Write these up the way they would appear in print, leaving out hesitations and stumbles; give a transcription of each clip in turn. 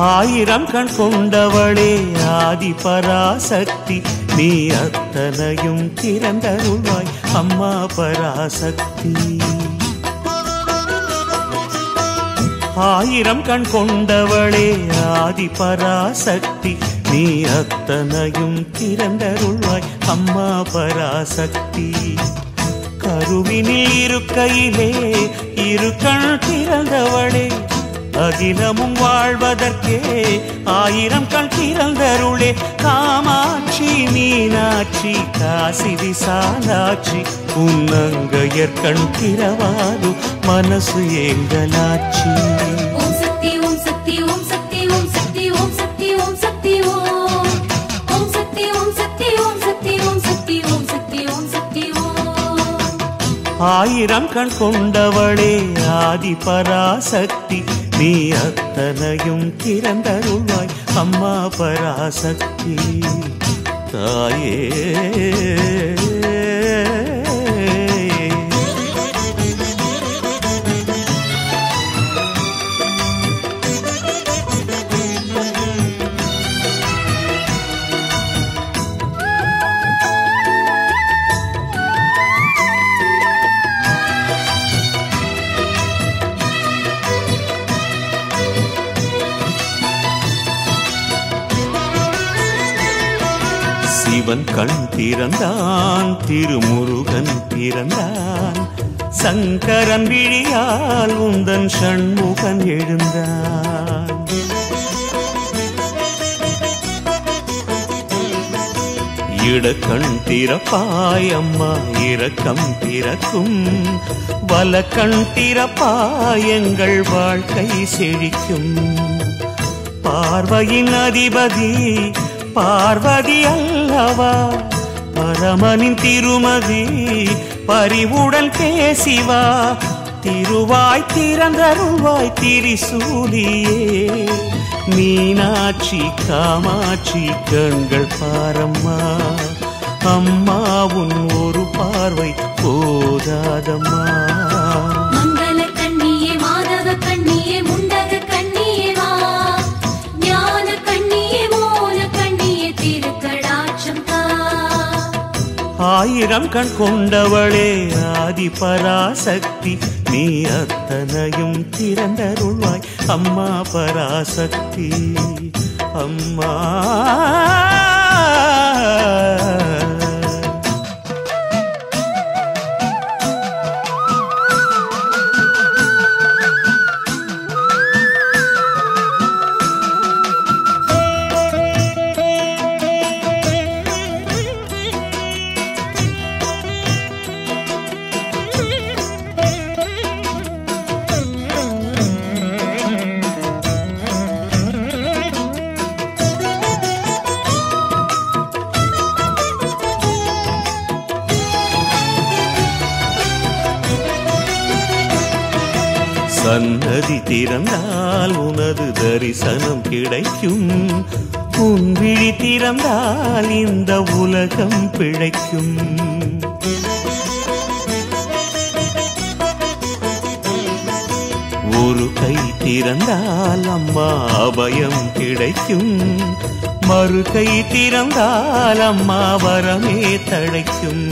ஆயிரம் கண் கொண்டவளே ஆதி பராசக்தி, நீ அத்தனையும் திறந்தருள்வாய் அம்மா பராசக்தி. ஆயிரம் கண் கொண்டவளே ஆதி பராசக்தி, நீ அத்தனையும் திறந்தருள்வாய் அம்மா பராசக்தி. கருவினில் இருக்கையிலே இரு கண் திறந்தவளே, அகிலமும் வாழ்வதற்கே ஆயிரம் கண் திறந்தருளே. காமாட்சி மீனாட்சி காசி விசாலாட்சி, உன்னங்கையர் கண் திறவாது மனசு ஏங்கலாட்சி. ஓம் சக்தி ஓம் சக்தி ஓம் சக்தி ஓம் சக்தி ஓம் சக்தி ஓம் சக்தி ஓம் ஓம் சக்தி ஓம் சக்தி ஓம் சக்தி ஓம் சக்தி ஓம் சக்தி ஓம் சக்தி ஓம். ஆயிரம் கண் கொண்டவளே ஆதி பராசக்தி, நீ அத்தனையும் திறந்தருள்வாய் அம்மா பராசக்தி தாயே. சிவன் கண் திறந்தான், திருமுருகன் பிறந்தான், சங்கரன் விழியால் உந்தன் சண்முகன் எழுந்தான். இடக்கண் திறப்பாய் அம்மா இரக்கம் திறக்கும், வலக்கண் திறப்பாய் எங்கள் வாழ்க்கை செழிக்கும். பார்வையின் அதிபதி பார்வதி அல்லவா, பரமனின் திருமதி பரிவுடன் பேசிவா. திருவாய் திறந்தருள்வாய் திரிசூலியே, மீனாட்சி காமாட்சி கண்கள் பாரம்மா. அம்மா உன் ஒரு பார்வை போதாதம்மா. மங்கள கண்ணியே மாதவ கண்ணியே முண்டக கண்ணியே வா, ஞான கண்ணியே மோன கண்ணியே திருக்கடாட்சம் தா. ஆயிரம் கண் கொண்டவளே ஆதி பராசக்தி, நீ அத்தனையும் திறந்தருள்வாய் அம்மா பராசக்தி அம்மா. சன்னதி திறந்தால் உனது தரிசனம் கிடைக்கும், உன் விழி திறந்தால் இந்த உலகம் பிழைக்கும். ஒரு கை திறந்தால் அம்மா அபயம் கிடைக்கும், மறு கை திறந்தால் அம்மா வரமே தழைக்கும்.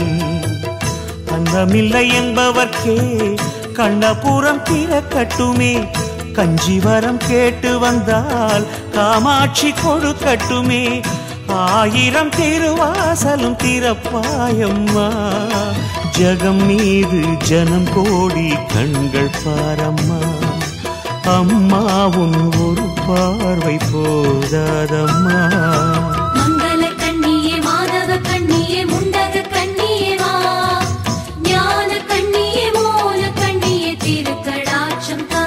அந்தமில்லை என்பவர்க்கே கண்ணபுரம் திறக்கட்டுமே, கஞ்சிவரம் கேட்டு வந்தால் காமாட்சி கொடுக்கட்டுமே. ஆயிரம் திருவாசலும் திறப்பாயம்மா, ஜகம் மீது ஜனம் கோடி கண்கள் பாரம்மா. அம்மா உன் ஒரு பார்வை போதாதம்மா. மங்கள கண்ணியே மாதவ கண்ணியே முண்டக கண்ணியே வா, ஞான கண்ணியே மோன கண்ணியே திருக்கடாட்சம் தா.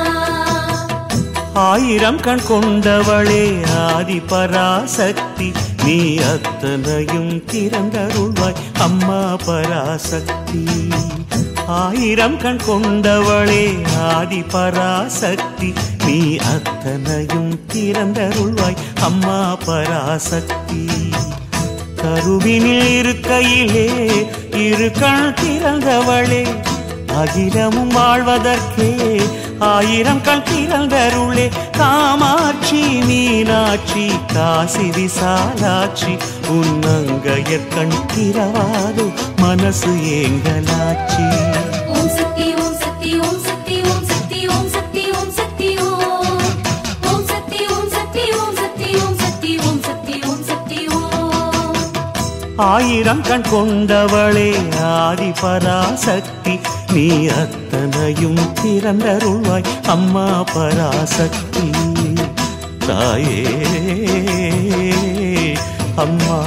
ஆயிரம் கண் கொண்டவளே ஆதி பராசக்தி, நீ அத்தனையும் திறந்தருள்வாய் அம்மா பராசக்தி. ஆயிரம் கண் கொண்டவளே ஆதி பராசக்தி, நீ அத்தனையும் திறந்தருள்வாய் அம்மா பராசக்தி. கருவினில் இருக்கையிலே இரு கண் திறந்தவளே, அகிலமும் வாழ்வதற்கே ஆயிரம் கண் திறந்தருளே காமாட்சி மீனாட்சி காசி விசாலாட்சி உன்னங்கையற் கண் திறவாதோ மனசு ஏங்கலாட்சி. ஓம் சக்தி ஓம் சக்தி ஓம் சக்தி ஓம் சக்தி ஓம் சக்தி ஓம் சக்தி ஓம் ஓம் சக்தி ஓம் சக்தி ஓம் சக்தி ஓம் சக்தி ஓம் சக்தி ஓம் சக்தி ஓம். ஆயிரம் கண் கொண்டவளே ஆதி பராசக்தி நீ அத்தனையும் திறந்தருள்வாய் அம்மா பராசக்தி தாயே அம்மா.